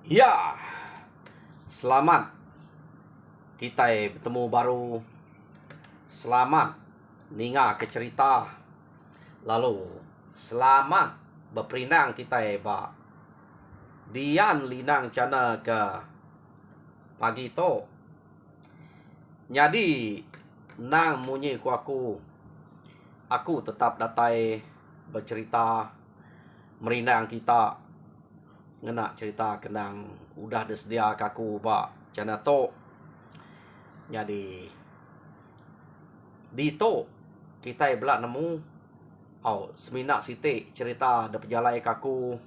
Ya, selamat kita bertemu baru. Selamat ninga ke cerita. Lalu selamat berperinang kita ba dian linang cana ke pagi to. Jadi nang munyi ku aku tetap datai bercerita merinang kita ngena cerita kenang udah desedia kaku ba cana to. Jadi di to kita belak nemu semina siti cerita ada pejalai kaku.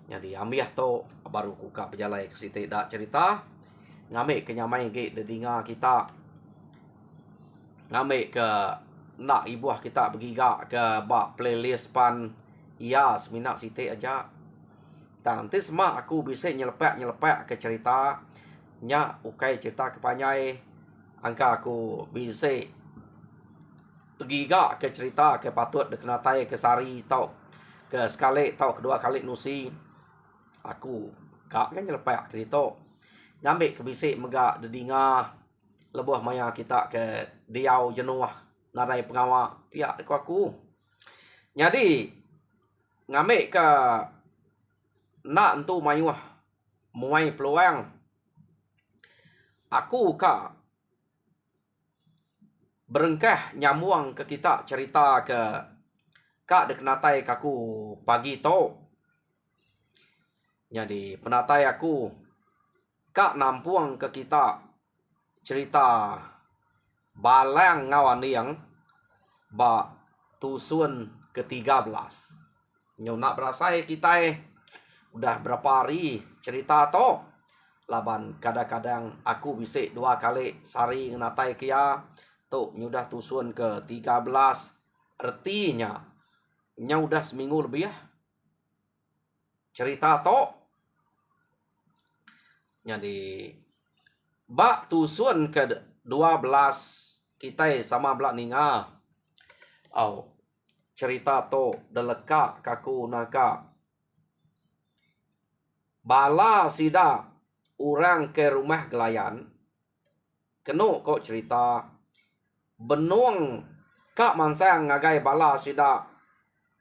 Jadi ambiah to baru kuka pejalai ke siti dak cerita ngambil kenyamai ke dedinga kita, ngambil ke nak ibuah kita bergigak ke bak playlist pan ia semina siti aja. Nanti semua aku bisa nyelepek ke cerita nya ukai cerita kepanyai angka aku bisa tergigak ke cerita ke patut dekenatai ke sari tau ke sekali tau kedua kali nusi aku kak kan nyelepek cerita nyambil ke bisik megak dedinga lebuh maya kita ke diau jenuh narai pengawak pihak deku aku. Jadi ngambil ke nak entu mayuah muai peluang aku ka berengkah nyamuang ke kita cerita ke kak dekenatai kaku pagi to. Jadi penatai aku kak nampuang ke kita cerita balang ngawan yang ba tusun ke-13. Nyo nak berasai kita udah berapa hari cerita to. Laban kadang-kadang aku bisik 2 kali sari ngenatai kia to nyudah tusun ke-13. Artinya nya udah seminggu lebih ya cerita to. Jadi bak tusun ke-12 kita sama belak ninga cerita to deleka kaku naka bala sida orang ke rumah gelayan keno kok cerita benuang kak mansang ngagai bala sida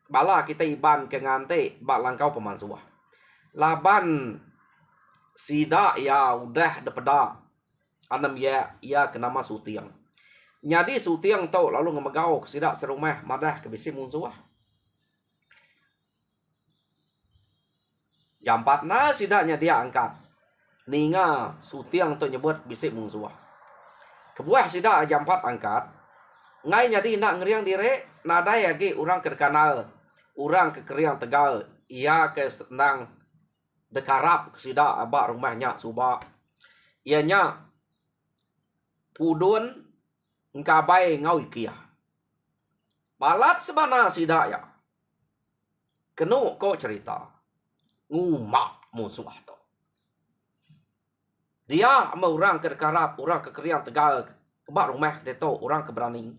bala kita iban ke ngante bak langkau pemansuah laban sida ya udah depeda anam ya kenama sutiang. Jadi sutiang tau lalu ngemegau sida serumah madah ke bisi munsuah. Jam 4 na sidanya dia angkat. Ninga sutiang tu nyebut bisi munsuah. Kebuah sida jam 4 angkat. Ngai jadi nak ngeriang dire nadai lagi orang ke kanal. Orang ke keriang tegal. Ia ke senang dekarap sida abak rumahnya subak. Ianya pudun ngkabai ngau ikia. Balat sebana sida ya. Kenu kok cerita. Ngumak musuh to. Dia sama orang ke dekarap, orang ke keriang tegal, kebak rumah kita orang ke berani.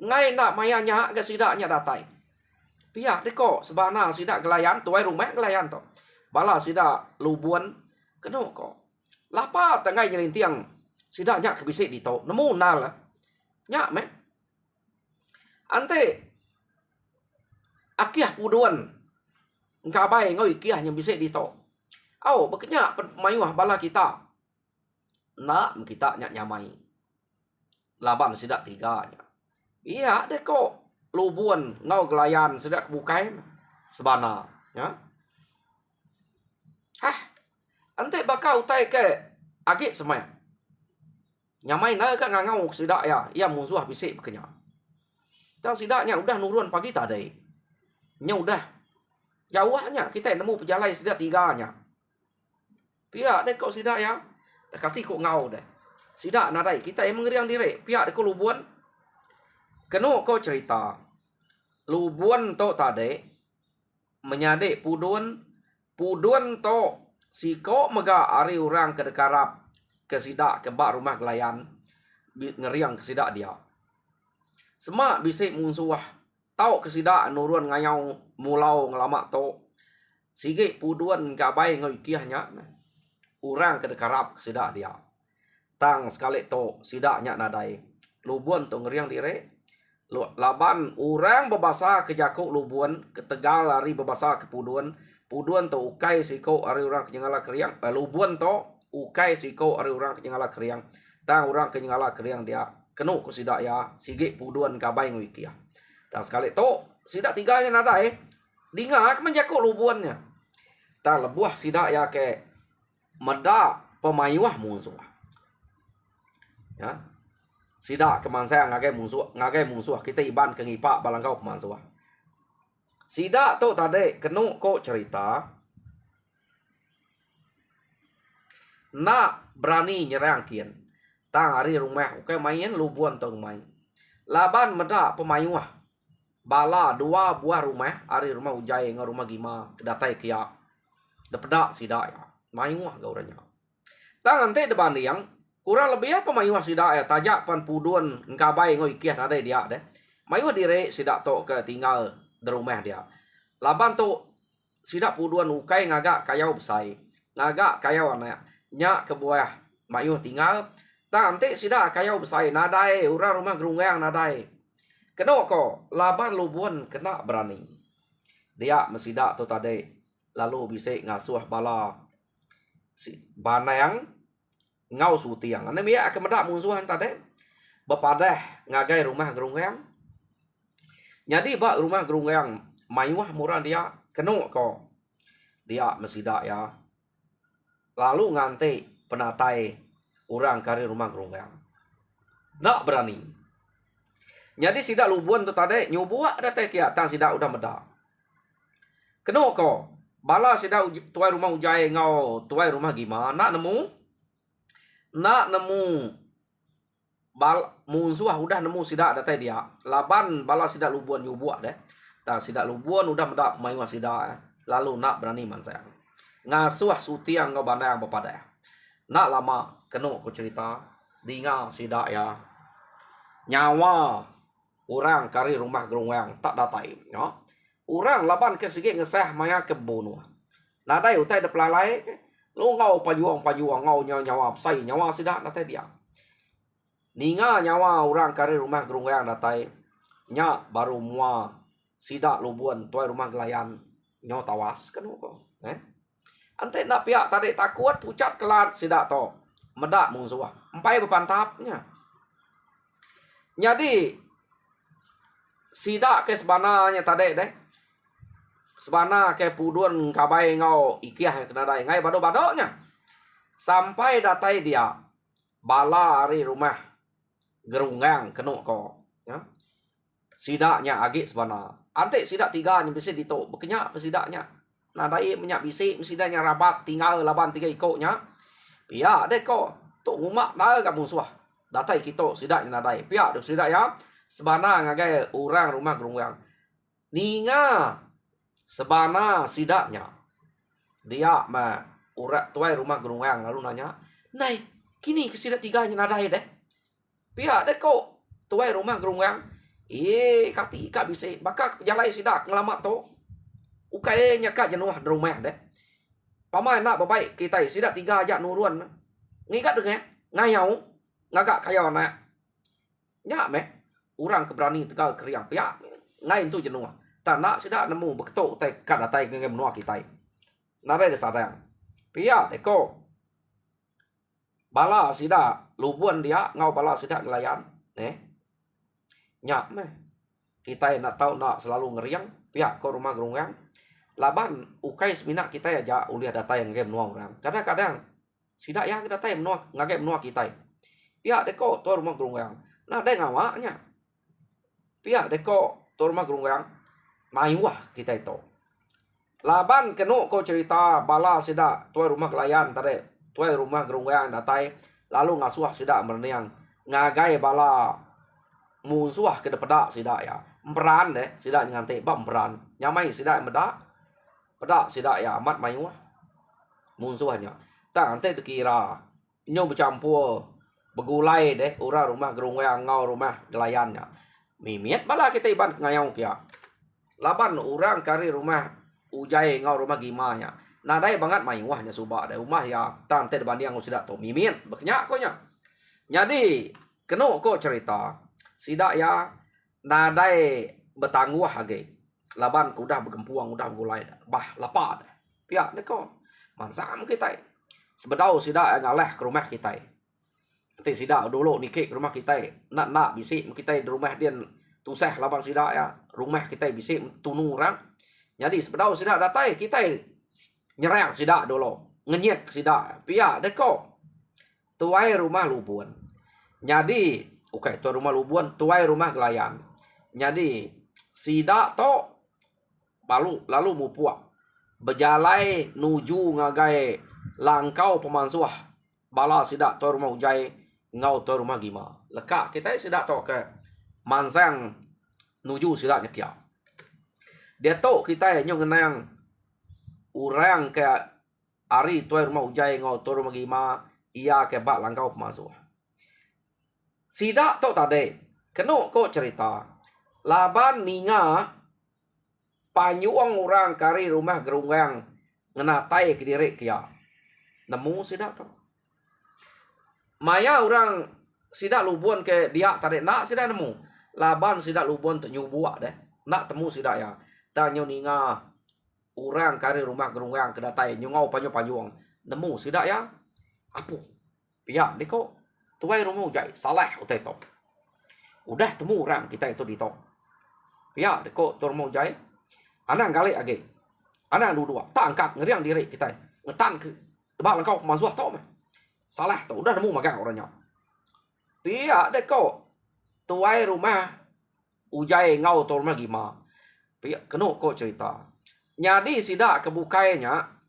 Ngai nak mayanya ke sidaknya datai. Pihak deko sebana sidak gelayan tuai rumah gelayan to. Bala sidak lubuan kenu kok. Lapa tengai nyelintiang sidaknya ke bisik dito. Nemu nal nyak me. Ante akiah puduan ngkabai ngoi kiah nya bisik dito. Bekenya mayuah bala kita. Nak kita nyak nyamai. Laban sidak 3 nya. Iya deko lubuan ngau gelayan sidak kebukai sebana ya. Ante bakau utai ke agik semai. Nyamai na ka ngangau sidak ya, ia musuh bisik bekenya. Dan sidaknya udah nurun pagi tadi. Nya udah jauhnya kita nemu pejalai sidak 3 nya. Pihak dek kau sidak ya. Dekati kok ngau deh. Sidak nadai kita yang mengeriang diri. Pihak dek lubuan. Kenu kau cerita. Lubuan to tadi menyadik pudun. Pudun to siko mega ari orang ke dekarap ke sidak ke bak rumah gelayan ngeriang ke sidak dia. Semak bisik munsuah. Tau ke sidak nurun ngayau mulau ngelamak to. Sige puduan gabai ngoi kiahnya. Urang kedekarap sida dia. Tang sekali to sidaknya nadai. Lubuan to ngeriang dire. Laban urang bebasa ke Jakuk lubuan. Ke Tegal lari bebasa ke puduan. Puduan to ukai siko ari urang kenyangala keriang. Lubuan to ukai siko ari urang kenyangala keriang. Tang urang kenyangala keriang dia. Kenu ku sidak ya. Sige puduan gabai ngoi kiah. Tang sekali to sidak tiganya nadai. Dingak menjakuk lubuannya. Tang lebuah sidak ya ke meda pemayuah musuh. Ya. Sidak kemansaya ngagai musuh kita iban ke ngipak balangkau pemansuah. Sidak tu tadi kenu ko cerita nak berani nyerang kian. Tang hari rumah ukai main lubuan tong main. Laban meda pemayuah. Bala dua buah rumah hari rumah ujai ngau rumah gima kedatai kia. Depedak sidak ya. Mayuah gauranya. Tang ante depan yang kurang lebih apa mayuah sidak ya tajak pan puduan ngabai ngoi kiah ada dia deh. Mayuah dire sidak to ke tinggal di rumah dia. Laban to sidak puduan ukai ngagak kayau besai. Ngagak kayau anak. Nyak ke buah mayuah tinggal. Tang ante sidak kayau besai nadai urang rumah gerungang nadai. Kena ko laban lubuan kena berani. Dia mesidak to tadi lalu bisa ngasuh bala si banang ngau sutiang. Ane mia akan medak musuhan tadi. Bepadah ngagai rumah gerungang. Jadi bak rumah gerungang mayuah murah dia kenu ko. Dia mesidak ya. Lalu nganti penatai orang kari rumah gerungang. Nak berani. Jadi sidak lubuan tu tadi nyubuak datai kia tang sidak udah medak. Kenu ko. Bala sidak tuai rumah ujai ngau tuai rumah gimana nak nemu musuh udah nemu sidak datai dia. Laban bala sidak lubuan nyubuak deh. Dan sidak lubuan udah medak mayuah sidak. Lalu nak berani mansayang. Ngasuh sutiang ngau bandang bepada. Nak lama kenu ku cerita dinga sidak ya. Nyawa orang kari rumah gerungang tak datai ya. Orang laban ke sige ngesah maya ke bunuh. Nadai utai de pelalai lu ngau pajuang ngau nyawa sai nyawa sidak datai dia. Ninga nyawa orang kari rumah gerungang datai. Nya baru mua sidak lubuan tuai rumah gelayan nyawa tawas kan ko. Ante nak pihak tadi takut pucat kelat sidak to. Medak musuh. Empai berpantapnya. Jadi sidak ke sebananya tadi deh. Sebana ke puduan kabai ngau ikiah kena dai ngai bado-badonya. Sampai datai dia bala hari rumah gerungang kenu ko. Ya. Sidaknya agi sebana. Ante sidak tiga nya bisa dito bekenya sidaknya. Nadai menyak bisik sidaknya rabat tinggal laban tiga ikoknya. Pia deh ko tok ngumak na ka musuh. Datai kita sidaknya nadai. Pia duk sidak ya. Sebana ngagai orang rumah gerungang. Ninga sebana sidaknya dia urat tuai rumah gerungang lalu nanya, "Nai, kini ke sidak tiganya nadai deh." Pihak deh kok tuai rumah gerungang. Kati ika bisa bakak jalai sidak ngelamat to. Ukai nyaka jenuah di rumah deh. Pamai nak babai kita sidak tiga aja nuruan. Ngikat deh ngayau ngagak kaya anak. Nyak meh orang keberani tegal keriang pihak ngai itu jenuah. Tak nak sidak nemu beketuk tai kat datai ngai menua kita. Nadai de sadang. Pia deko. Bala sidak lubuan dia ngau bala sidak ngelayan. Nyak meh. Kita nak tahu nak selalu ngeriang pihak ko rumah gerungang. Laban ukai seminak kita aja uliah datai ngai menua orang. Kadang-kadang sidak yang datai menua ngai menua kita. Pihak deko tu rumah gerungang. Nadai ngawaknya. Pihak deko tu rumah gerungang. Mayuah kita itu. Laban kenu ko cerita bala sidak tuai rumah gelayan tadi. Tuai rumah gerungang datai. Lalu ngasuh sidak merniang. Ngagai bala musuh ke depedak sidak ya. Emperan deh sidak nganti bam emperan. Nyamai sidak medak. Pedak sidak ya amat mayuah. Musuhnya. Tak nanti dikira. Nyo bercampur. Begulai deh. Orang rumah gerungang ngau rumah gelayannya. Mimiet bala kita iban ngayau kia. Laban orang kari rumah ujai ngau rumah gimanya. Nadai banget mai wahnya subak dai rumah ya tan te banding sida to mimin beknya konya. Jadi keno ko cerita sida ya nadai betangguh hage. Laban kudah bergempuang udah gulai bah lapad. Pia neko mansam kita. Sebedau sida ngaleh ke rumah kita. Nanti sida dulu nikik ke rumah kita. Nak bisi kita di rumah dia tuseh laban sida ya. Rumah kita bisi tunu orang. Jadi sebedau sida datai kita nyerang sida dulu. Ngenyek sida. Pia deko. Tuai rumah lubuan. Jadi oke, tuai rumah lubuan, tuai rumah gelayan. Jadi sida to lalu mupuak. Berjalai nuju ngagai langkau pemansuah. Bala sida tuai rumah ujai ngau tuai rumah gima. Lekak kita sida to ke mansang nuju sida nyekia. Dia to kita nyo ngenang orang ke ari tuai rumah ujai ngau tuai rumah gima. Ia ke bak langkau pemansuah. Sida to tade keno ko cerita laban ninga panyuang orang kari rumah gerunggang ngenatai ke diri kia. Nemu sida to. Maya orang sida lubuan ke dia tadi nak sida nemu. Laban sida lubuan tu nyubuak deh. Nak temu sida ya. Tanyo ninga orang kari rumah gerunggang kedatai nyungau panyuang. Nemu sida ya. Apa? Pihak deko tuai rumah ujai salah utai to. Udah temu orang kita itu di to. Pihak deko tuai rumah ujai. Anak galik age. Anak dua tak angkat ngeriang diri kita. Ngetan ke bak langkau pemansuah to mah. Salah to udah nemu magang orangnya. Pihak deko tuai rumah ujai ngau tuai rumah gima. Pihak keno ko cerita. Nyadi sida kebukainya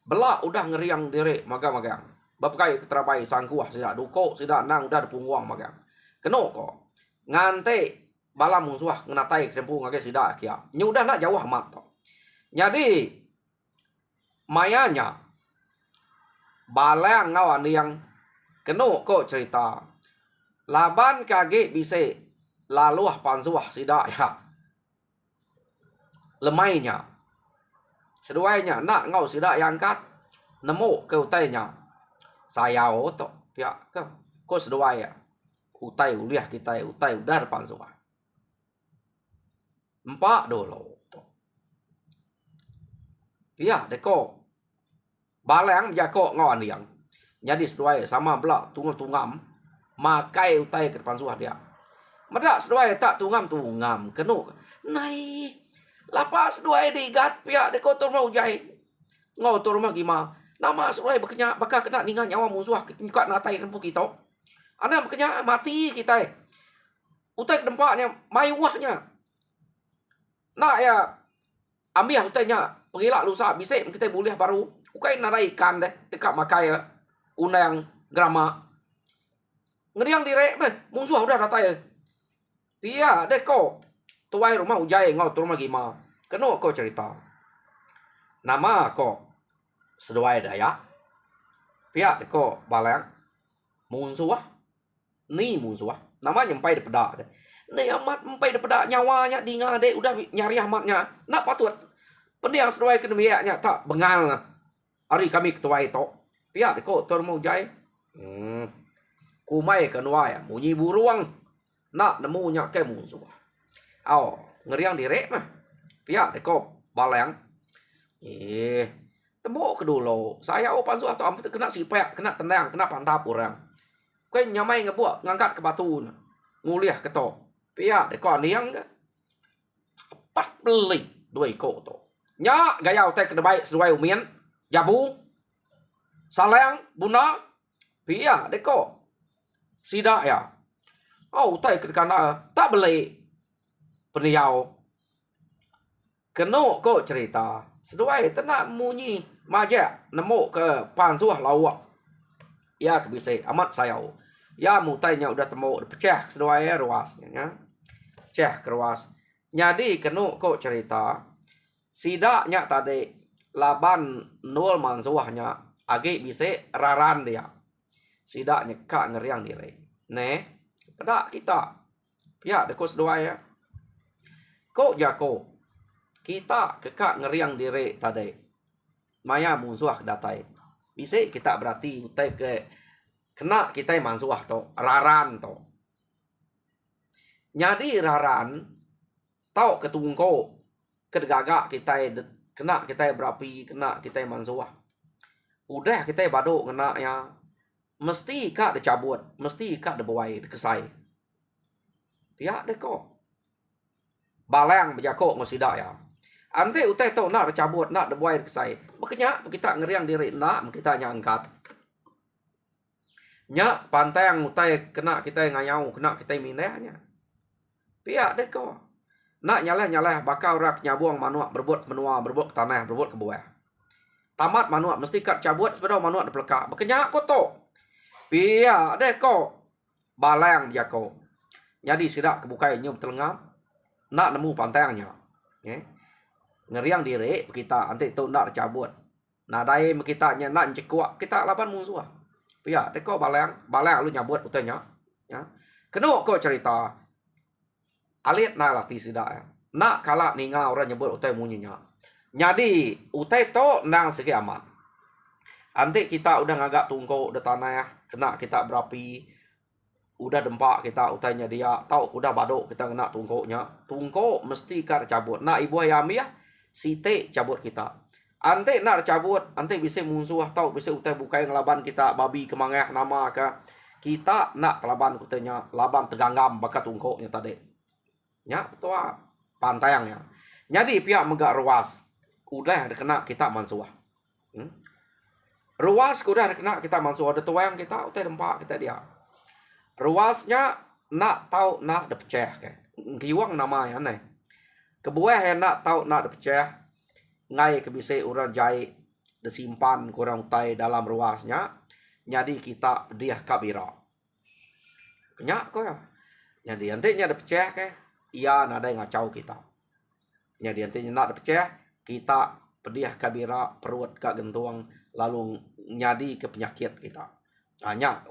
belak udah ngeriang diri magang-magang. Bapakai keterabai sangkuah sida duko sida nang udah depungwang magang. Keno ko. Ngante bala musuh ngenatai krempu ngake sida kia. Nyu udah nak jauh amat to. Jadi mayanya balang ngawan yang keno ko cerita. Laban kage bise laluah pansuah sida ya. Lemainya seduainya nak ngau sida yang kat nemu ke utainya saya oto pihak ke ko seduai ya utai uliah kita utai udah depan suah empat dulu to pihak deko balang jako ngau yang jadi seduai sama belak tungam makai utai ke depan suah dia medak seduai tak tungam kenu nai lapas dua digat pihak deko tur mau jai ngau tur rumah gima nama surai bekenya bakal kena ningan nyawa musuh kita natai kan kita ana bekenya mati kita utai dempaknya maiwahnya nak ya ambil utainya pergilah lusa bisa kita boleh baru ukai narai ikan deh tekak makai unang grama ngeriang direk meh musuh udah natai pihak deko tuai rumah ujai ngau tur rumah gima keno ko cerita nama ko seduai daya pihak ko balang musuh ni musuh nama nyempai de pedak de ni amat mempai de pedak nyawanya dinga de udah nyari amatnya nak patut pendiang seduai kedemiaknya tak bengal hari kami ketuai to pihak ko tur rumah ujai kumai kenua ya munyi buruang nak nemunya ke musuh ngeriang direk mah pihak deko balang temu ke dulu saya pansuh atau ampun kena sipek kena tendang kena pantap orang kau nyamai ngebuat ngangkat ke batu nguliah ke to pihak deko niang ke pat beli dua iko to nya gaya utai ke debai sesuai umien jabu salang buna pihak deko sida ya utai ke kana tak beli peniau keno ko cerita seduai tenak munyi majak nemu ke pansuah lawak ya kebise amat sayau ya mutainya udah temu pecah seduai ruasnya ya pecah keruas jadi keno ko cerita sidaknya tadi laban nol mansuahnya agi bise raran dia sidaknya kak ngeriang diri ne pada kita pihak dekos seduai ya ko jako kita kekak ngeriang diri tadi. Maya musuh datai. Bisa kita berarti utai ke kena kita musuh to, raran to. Jadi raran tau ketungko kedegagak kita kena kita berapi, kena kita musuh. Udah kita baduk kena ya. Mesti kak dicabut, mesti kak dibawai, dikesai. Tiak deh kok. Balang berjakok ngosidak ya. Ante utai tau nak dicabut, nak dibawai, dikesai. Makanya kita ngeriang diri nak, kita nyangkat. Nyak pantai yang utai kena kita ngayau, kena kita minahnya. Tiak deh kok. Nak nyalah bakal rak nyabuang manuak berbuat menua, berbuat ke tanah, berbuat ke bawah. Tamat manuak mesti kat cabut sebelum manuak dipelekak. Makanya kok to. Pia deh kok balang dia kok. Jadi sidak kebukai nyum telengam nak nemu pantangnya. Ngeriang diri kita anti tu nak cabut. Nadai kita nya nak cekuak kita laban musuh. Pia deh kok balang lu nyabut utanya. Ya. Keno kok cerita. Alit nak latih sidak. Nak kalak ninga orang nyebut utai munyinya. Jadi utai to nang segi amat. Antik kita udah ngagak tungkau de tanah ya, kena kita berapi, udah dempak kita utainya dia, tahu udah baduk kita kena tungkaunya, tungkau mesti kar cabut. Nah ibu ayam ya, site cabut kita. Antik nak cabut, antik bisa musuh tahu bisa utai bukai ngelaban kita babi kemangeh nama ke, kita nak laban kutanya, laban teganggam bakat tungkaunya tadi. Ya betul pantayangnya. Jadi pihak megak ruas, udah kena kita mansuah. Ruas kuda kena kita masuk ada tuang kita utai dempak kita dia. Ruasnya nak tahu nak depecah ke. Giwang namanya nih. Kebuah yang nak tahu nak depecah. Ngai kebisai orang jai disimpan kurang utai dalam ruasnya. Jadi kita dia kabira. Kenyak kau ya. Jadi nantinya depecah ke. Ia nada yang ngacau kita. Jadi nantinya nak depecah kita pediah kabira perut kak gentuang lalu nyadi ke penyakit kita. Hanya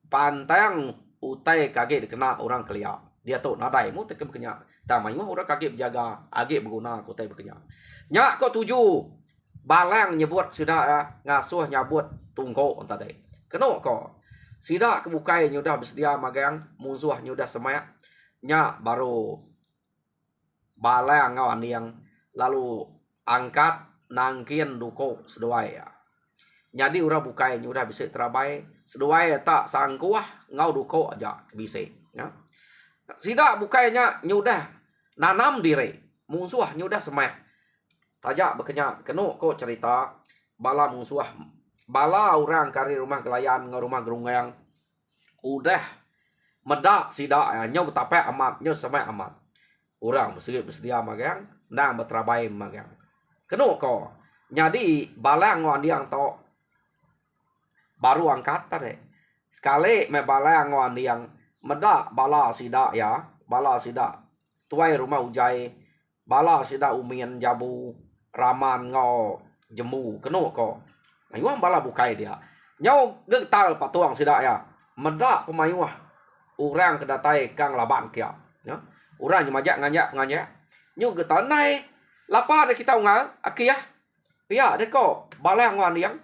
pantang utai kaget dikena orang kelia. Dia tu nadai mu tekem kenya. Tamayu orang kaget berjaga, age berguna utai berkenya. Nyak kau tuju balang nyebut sudah ngasuh nyabut tungkau tadi. Keno kau. Sida kebukai nyudah bersedia magang musuh nyudah semaya. Nyak baru balang ngawan yang lalu angkat nangkin duko seduai ya. Jadi ura bukai nyudah bisa terabai seduai tak sangkuah ngau duko aja bisa ya. Sida bukainya nyudah nanam diri musuh nyudah semai. Tajak bekenya keno ko cerita bala musuh bala orang kari rumah gelayan ngau rumah gerungang udah medak sida ya nyau betape amat nyau semai amat. Orang bersedia magang nang berterabai magang. Keno ko. Jadi balang ngwan diang to baru angkat tadi. Sekali me balang ngwan diang meda bala sida ya, bala sida. Tuai rumah ujai, bala sida umien jabu, raman ngo jemu. Keno ko. Ayuang bala bukai dia. Nyau getal patuang sida ya. Meda pemayuah orang kedatai kang laban kia. Ya. Orang nyemajak nganya. Nyu getal nai lapa de kita ungal akia. Pia de ko balang ngwan diang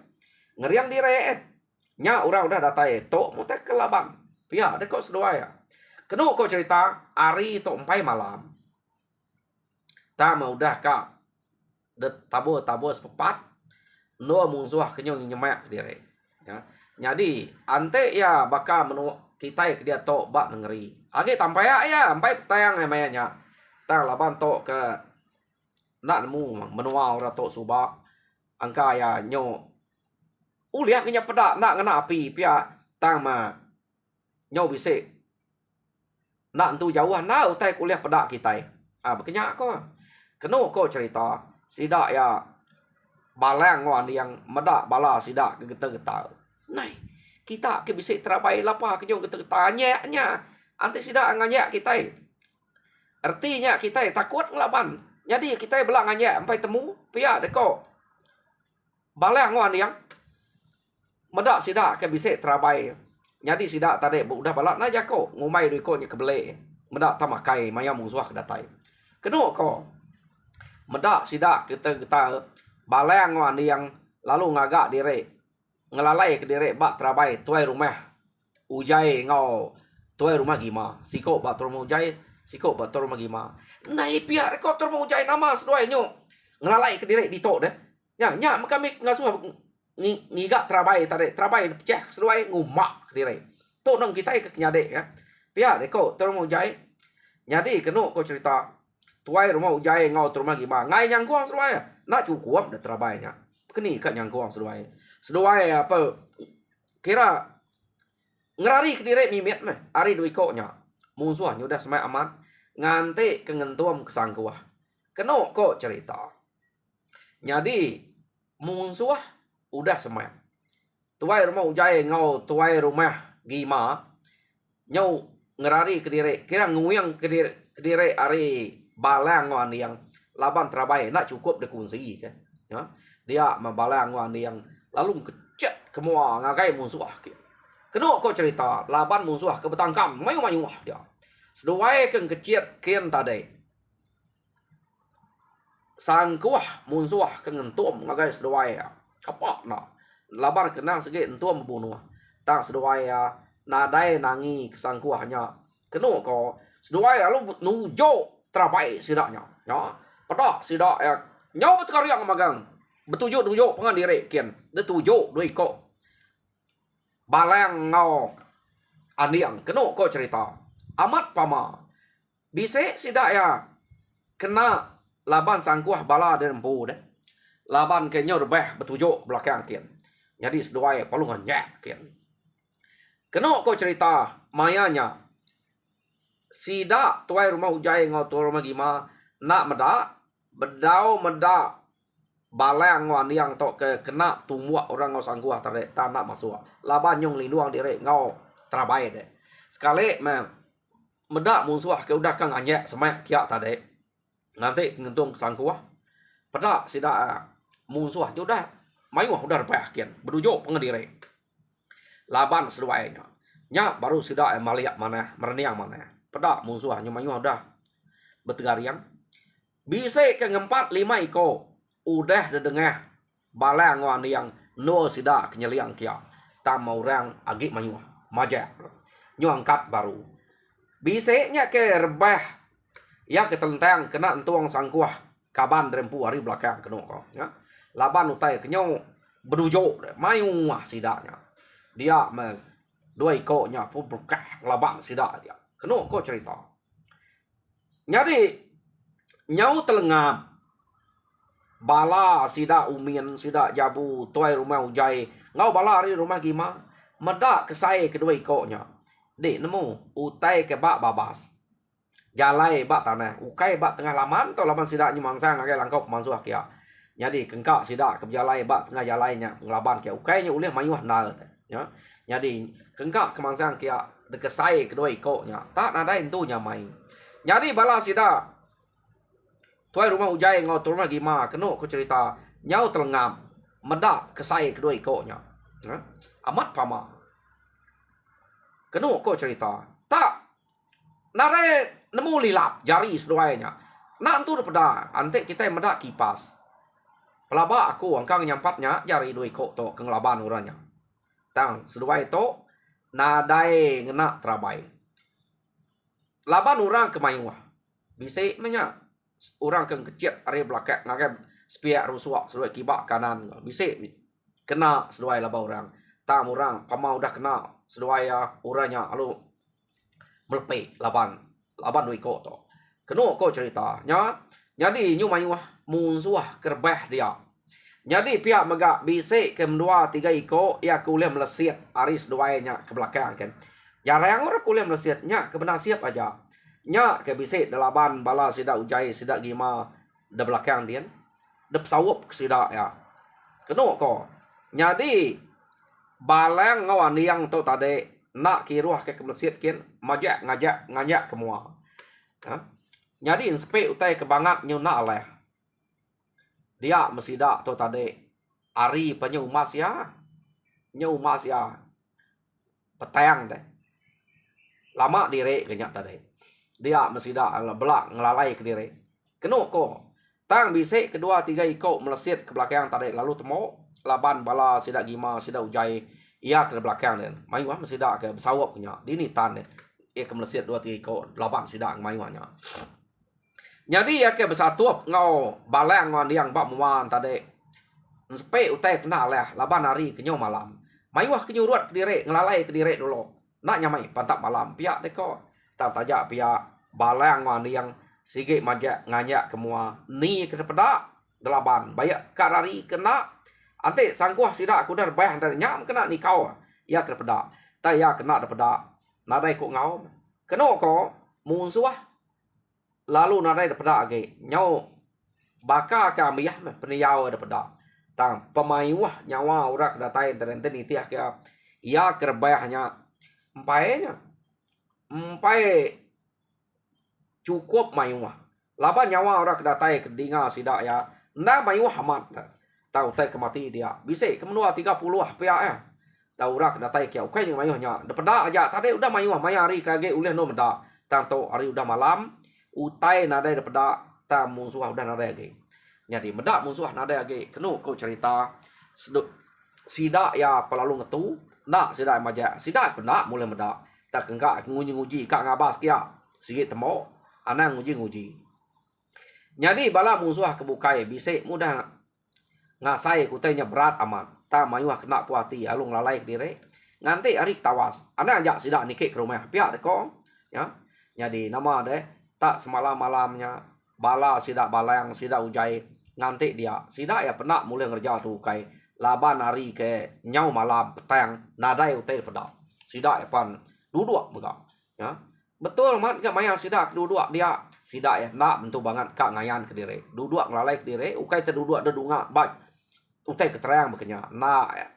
ngeriang dire. Nya orang udah datai tok mutek ke labang. Pia de ko sedua ya. Kenu ko cerita ari tok empai malam. Tama udah ka de tabo sepepat. No musuh kenyo nyemak dire. Ya. Jadi ante ya baka menu kita ke dia tok bak ngeri. Age tampai ya empai petayang namanya. Tang laban tok ke nak nemu menua ora tok subak angka ya nyo uliah kenya pedak nak ngena api pia tang ma nyo bise nak entu jauh na utai kuliah pedak kita bekenya ko keno ko cerita sida ya balang ngwan yang medak bala sida ke getar-getar nai kita ke bise terabai lapa ke jong getar-getar nya anti sida nganya kita artinya kita takut ngelaban. Jadi kita belang aja sampai temu pia deko. Balang ngwan yang medak sida ke bisa terabai. Jadi sida tadi udah balak na jako ngumai deko nya kebele. Medak tamakai maya musuh kedatai. Keno ko. Medak sidak kita balang wan yang lalu ngagak dire ngelalai ke dire bak terabai tuai rumah ujai ngau tuai rumah gima siko bak rumah ujai siko bak rumah gima nai pihak rekod rumah ujai nama seduai nyu ngelalai ke dire ditok deh nya kami ngasuh ngigak terabai tadi terabai pecah seduai ngumak ke dire tu nang kita ke nyade ya pihak rekod rumah ujai nyadi kenu ko cerita tuai rumah ujai ngau rumah gima ngai nyang kuang seduai nak cukup dah terabainya keni kat nyang kuang seduai apa kira ngerari ke diri mimit meh ari dui koknya musuh nyudah semai amat ngante kengentuam kesangkuah keno kok cerita jadi musuh udah semai tuai rumah ujai ngau tuai rumah gima nyau ngerari ke diri kira nguyang ke diri ari balang wan yang laban terabai nak cukup dekunsi ke ya dia membalang wan yang lalu kecek kemua ngagai musuh keno kok cerita laban musuh ke betangkam mayu dia seduai keng kecet kian tadi sangkuah musuh keng entum ngagai seduai apa nak laban kena segi entum bunuh tak seduai nadai nangi kesangkuahnya keno ko seduai lalu nujo terabai sidaknya ya pada sidak nyau betul yang magang betujuk pengan diri kian betujuk doi kok balang ngau aniang keno kok cerita amat pama bise sidak ya kena laban sangkuah bala dan empu deh laban kenyau rebeh betujuk belakang kian jadi seduai palungan nyak kian keno kok cerita mayanya sidak tuai rumah ujai ngau tuai rumah gima nak bedau medak balang wan yang tok ke kena tumuak orang ngau sangkuah tarik tanah masuk laban nyong linduang dire ngau terabai deh sekali medak musuh ke udah kang anjek semak kia tadi nanti ngentung sangkuah pada sida musuh udah mayu udah repah kian berujuk pengedire laban seduainya nya baru sida maliak mana mereniang mana pada musuh mayu udah betengariang bisa ke ngempat 5 iko udah dedengah balang wan yang no sida kenyeliang kia tam orang agi mayu majak nyu angkat baru bisanya ke rebah ya ketentang kena entuang sangkuah kaban rempu hari belakang keno ko ya laban utai kenyo berujo mayu sidaknya dia dua ikonya pun berkah laban sidak dia keno ko cerita jadi nyau telengam bala sida umin sida jabu tuai rumah ujai ngau bala ri rumah gima medak kesai kedua ikonya dek nemu utai ke bak babas jalai bak tanah ukai bak tengah laman atau laman sida nyumangsang agai langkau mansuh kia jadi kengkak sida ke jalai bak tengah jalainya ngelaban kia ukai nya ulih mayuh nal ya jadi kengkak kemangsang kia dekesai kedua ikonya tak nada itu nyamai jadi bala sida tuai rumah ujai ngau tu rumah gima keno ku cerita nyau telengam medak kesai kedua ikonya amat pama keno ku cerita tak nare nemu lilap jari seduainya nak tu pada ante kita medak kipas pelaba aku angkang nyampatnya jari dua iko to kengelaban orangnya tang seduai to nadai ngena terabai laban orang kemayuah bisa menya orang keng kecil are belakang ngagai spiak rusuak seduai kibak kanan bisa kena seduai laba orang tam orang pama udah kena seduai orangnya lalu melepe laban dua iko to keno ko cerita nya jadi nyu mayuah musuh kerbah dia jadi pihak megak bisa ke 2-3 iko ya kuliah melesit aris duanya ke belakang kan jarang orang kuliah melesitnya ke benar siap aja nya ke bisa delaban bala sida ujai sida gima de belakang dia de pesawup sida ya keno ko jadi balang ngawan yang tu tadi nak kiruah ke masjid kian majak ngajak kemua jadi sepe utai kebangat nyu nak leh dia mesida tu tadi ari penyu mas ya nyu mas ya petang deh lama dire kenyak tadi dia mesida belak ngelalai ke dire keno ko Tang bisik kedua tiga ikut melesit ke belakang tadi lalu temu laban bala sidak gima sidak ujai ia ke belakang dan mayuah sidak ke bersawap punya dini tan ia ke melesit dua tiga ikut laban sidak mayuahnya. Jadi ia ke bersatu ngau balang ngan yang bak muan tadi sepe utai kena lah laban hari kenyo malam mayuah kenyurut ke direk ngelalai ke direk dulu nak nyamai pantap malam pihak deko tak tajak pihak balang ngan yang sige majak ngajak kemua ni ke pedak delaban bayak karari kena ante sangkuah sidak aku dah bayar antara nyam kena ni kau ya ke pedak ta ya kena de pedak nadai ko ngau keno ko musuh lalu nadai de pedak age nyau baka ka miah peniau de pedak tang pemayu nyawa urak datai terenten itiah ke ya ke bayahnya empai cukup mayuah laban nyawa orang kedatai kedinga sidak ya nda mayuah amat tahu tai kemati dia bisa kemenua 30 pihak ya tahu orang kedatai kia ukai dengan mayuahnya depeda aja tadi udah mayuah mayari kage uleh no meda tang to hari udah malam utai nadai depeda ta musuh udah nadai lagi jadi meda musuh nadai lagi kenu kau cerita sidak ya pelalu ngetu nak sidak maja sidak penda mulai meda tak enggak nguji kak ngabas kia sikit temo anang nguji. Jadi bala musuh kebukai bisik mudah ngasai kutainya berat amat. Ta mayuah kena puati alung lalai ke dire. Nganti hari tawas. Ana ajak sidak nikik ke rumah pihak deko. Ya. Jadi nama deh tak semalam malamnya bala sidak balang sidak ujai nganti dia. Sidak ya pernah mulai ngerja tu kai. Laban hari ke nyau malam petang nadai utai pedak. Sidak ya pan duduk begak. Ya. Betul mat ke mayang sidak duduk dia sidak ya nak bentuk banget kak ngayan ke dire duduk ngelalai ke dire ukai terduduk dedunga baik utai keterang bekenya nak ya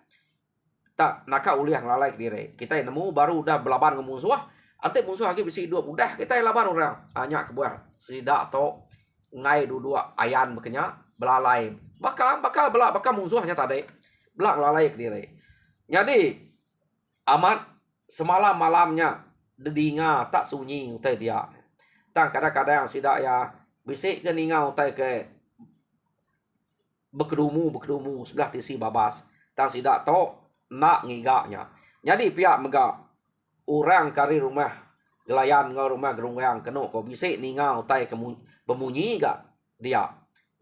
tak naka uliah ngelalai ke dire kita nemu baru udah belaban ke musuh ante musuh lagi bisi dua udah kita laban orang hanya ke buah sidak to ngai duduk ayan bekenya belalai bakal musuhnya tadi belak ngelalai ke dire jadi amat semalam malamnya dedinga tak sunyi utai dia tang kadang-kadang sidak ya bisik ke ninga utai ke berkedumu sebelah tisi babas tang sidak to nak ngigaknya jadi pihak megak orang kari rumah gelayan ngau rumah gerungang keno ko bisik ninga utai ke bemunyi gak dia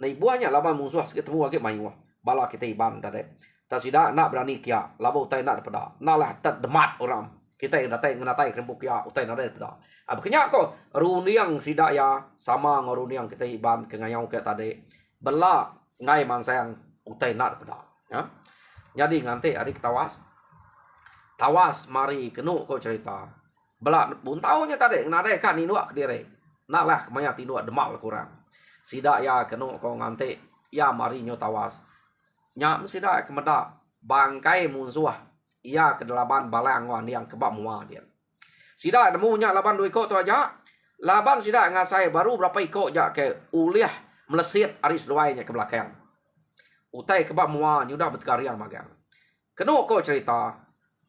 nei buahnya laban musuh ketemu lagi mayuah bala kita iban tadi tak sidak nak berani kia labo utai nak pada nalah tak demat orang kita yang datai ngenatai kerempuk ya utai nada pada abeknya ko runiang sidak ya sama ngoruniang kita iban ke ngayau ke tadi bela ngai mansang utai nak pada ya jadi nganti hari tawas mari kenu ko cerita bela pun taunya tadi ngadai kan inuak ke dire naklah kemaya tinduak demak kurang sidak ya kenu ko nganti ya mari nyo tawas nyam sidak kemeda bangkai musuh ia ke delapan balang wan yang kebab mua dia. Sidak nemunya laban 2 ikut tu aja. Laban sidak ngasai baru berapa ikut ja ke uliah melesit aris doainya ke belakang. Utai kebab mua nyudah berkariang magang. Kenu ko cerita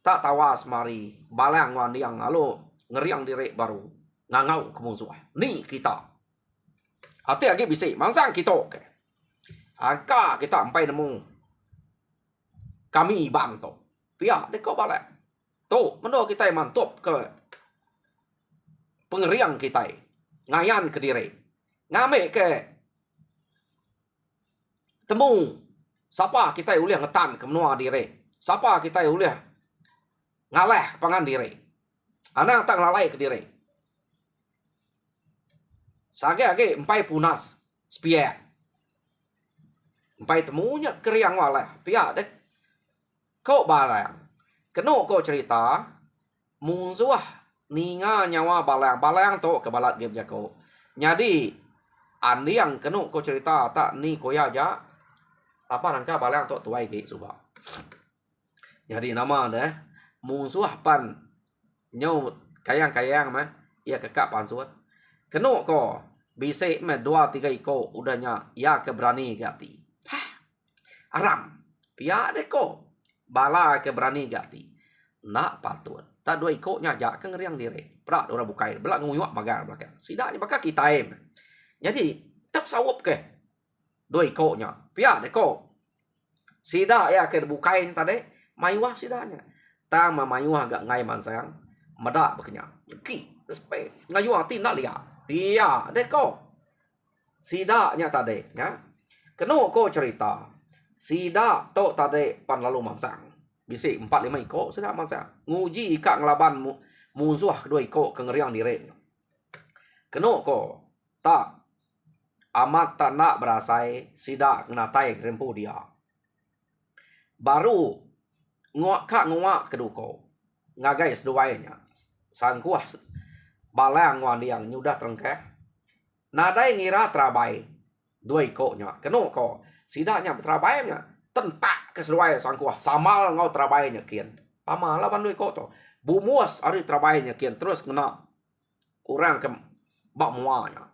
tak tawas mari balang wan yang lalu ngeriang direk baru ngangau ke musuh. Ni kita. Hati lagi bisik mangsang kita ke. Angka kita sampai nemu kami bantu. Pihak deko balik. Tu, mendo kita mantap ke pengeriang kita. Ngayan ke diri. Ngame ke temu siapa kita uliah ngetan ke menua diri. Siapa kita uliah ngalah pangan diri. Anak tak ngalai ke diri. Sage empai punas spia. Empai temunya keriang walah. Pihak dek kau balang. Keno kau cerita musuh ninga nyawa balang to ke balat game jako. Jadi andi yang keno kau cerita tak ni koya aja apa nangka balang to tuai ke suba. Jadi nama deh musuh pan nyau kayang mah ia kekak pansuat. Keno ko bisa me 2-3 iko udahnya ya keberani gati. Aram. Pia deko bala ke berani gati nak patut tak 2 ikutnya jak ke ngeriang diri prak orang bukai belak nguyuak bagar belakang sidaknya bakal kita jadi tetap sawap ke doi ko nya pia de ko sida ya ke bukai tadi mayuah sidanya tang ma mayuah gak ngai mansang mada bekenya ki spe ngayuah ti nak lia pia de ko sida nya tadi nya keno ko cerita sida to tadi pan lalu mansang bisik 4-5 iko sida mansang nguji ika ngelaban musuh kedua iko kengeriang direk keno ko tak amat tak nak berasai sida kena tai rempu dia baru nguak keduko ngagai seduainya sangkuah balang wan yang nyudah trengkeh nadai ngira trabai dua iko nya keno ko sidanya trabai nya tentak ke seduai sangkuah samal ngau trabai nya kian pama lawan dua iko to bumuas ari trabai nya kian terus kena orang ke bak muanya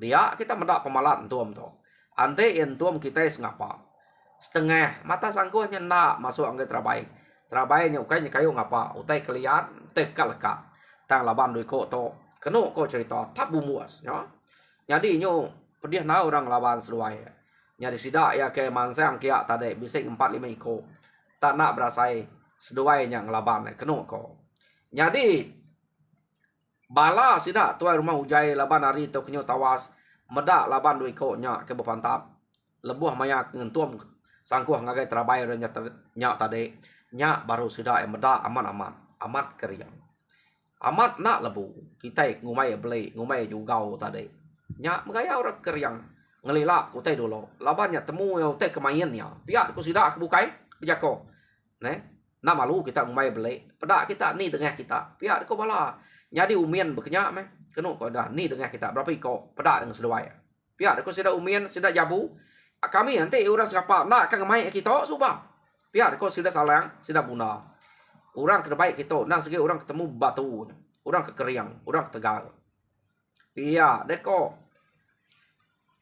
dia kita mendak pemalat tuam to ante en tuam kita ngapa setengah mata sangkuhnya nak masuk angge trabai nya ukai nya kayu ngapa utai kelian tekal leka tang laban doi ko to keno ko cerita tak bumuas nya jadi nyo pedih na orang laban seluai nyari sida ya ke mansang kia tade bisik 4-5 iko tak nak berasai seduai nya ngelaban keno ko jadi bala sida tuai rumah ujai laban hari to kenyo tawas medak laban doi ko nya ke bepantap lebuh maya ngentuam sangkuh ngagai trabai nya tade nya baru sida medak aman amat keriang amat nak lebu kita ngumai beli ngumai jugau tadi nya megaya orang keriang ngelila kutai dulu labannya temu yang teh kemainnya biar ku sida kebukai bijako ne nak malu kita ngumai beli pedak kita ni dengah kita biar ku bala jadi umian bekenya meh kenu ko dah ni dengah kita berapa iko pedak dengan seduai biar ku sida umian sida jabu kami nanti urang siapa nak kan ngumai kita subah biar ku sida salang sida buna orang kebaik kita nang segi orang ketemu batu orang kekeriang orang tegal pia deko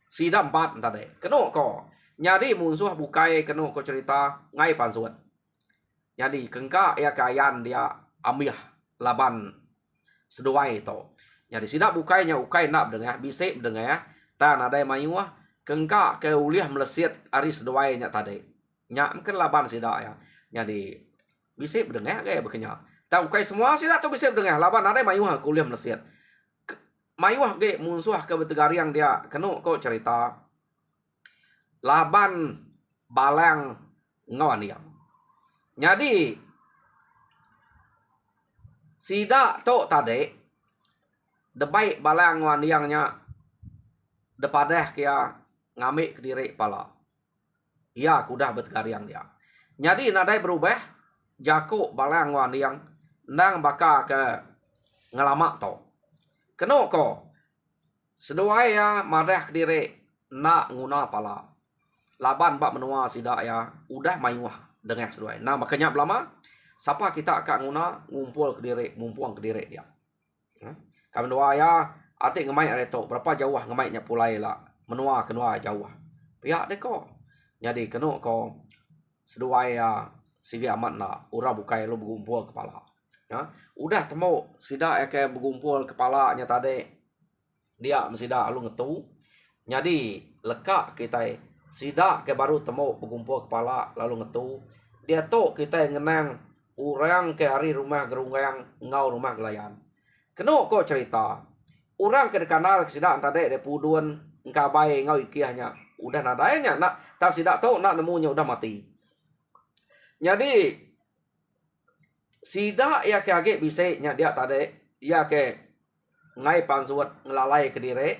sida 4 tadi keno ko nyadi musuh bukai keno ko cerita ngai pansuat jadi kengka ya kayan dia ambiah laban seduai to jadi sida bukainya ukai nak dengah bisik dengah tan ada mayuah kengka ke uliah melesit ari seduai nya tadi nya mungkin laban sida ya jadi bisik dengah gaya bekenya tak ukai semua sida tu bisik dengah laban ada mayuah kuliah melesit mayuah ge musuh ke betegariang dia keno ko cerita laban balang ngawan dia jadi sida to tade debai balang ngawan diangnya depadah kia ngamik ke diri pala iya kudah betegariang dia jadi nadai berubah jako balang ngawan diang nang baka ke ngelamak to keno ko seduai ya madah ke diri nak nguna pala laban bak menua sida ya udah mayuah dengan seduai nah makanya belama siapa kita akan nguna ngumpul ke diri mumpuang ke diri dia kami doa ya ati ngemai areto berapa jauh ngemainya pulai lah menua kenua jauh pihak deko jadi keno ko seduai ya sigi amat na urang bukai lu bergumpul kepala ya udah temu sida ya kayak bergumpul kepalanya tadi dia mesida lu ngetu jadi lekak kita sida ke baru temu bergumpul kepala lalu ngetu dia to kita ngenang orang ke hari rumah gerungang ngau rumah gelayan keno ko cerita orang ke kanal sida tadi de pudun engkabai ngau ikiahnya udah nadanya nak tak sida to nak nemunya udah mati jadi sida ya ke age bisa nya dia tadi ya ke ngai pansuat ngelalai ke diri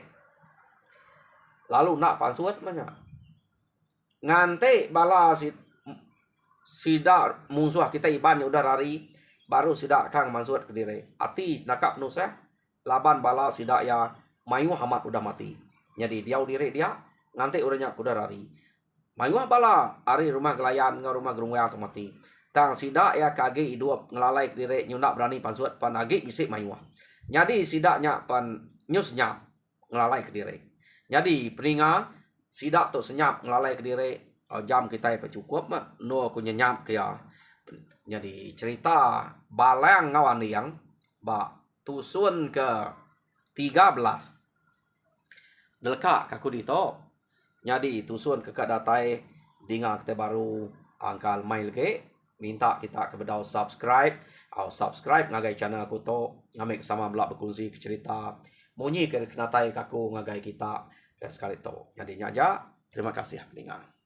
lalu nak pansuat mana ngante bala sida musuh kita iban udah lari baru sida kang mansuat ke diri ati nakap nusa laban bala sida ya mayu hamat udah mati jadi dia diri dia ngante uranya udah lari mayu bala ari rumah gelayan ngau rumah gerung atau mati tang sida ya kage hidup ngelalai ke diri nyunak berani pansuat pan age bisik mayu jadi sidaknya pan nyus nyap ngelalai ke diri jadi peringa sidak tu senyap ngelalai ke diri jam kita cukup mah no aku nyenyap kia jadi cerita balang ngawan yang ba tusun ke 13 delka kaku dito Jadi tusun ke datai dengar kita baru angkal mail ke minta kita kepada subscribe ngagai channel aku to ngamik sama belak berkongsi cerita munyi ke kenatai kaku ngagai kita ke sekali to. Jadi nyaja terima kasih pendengar.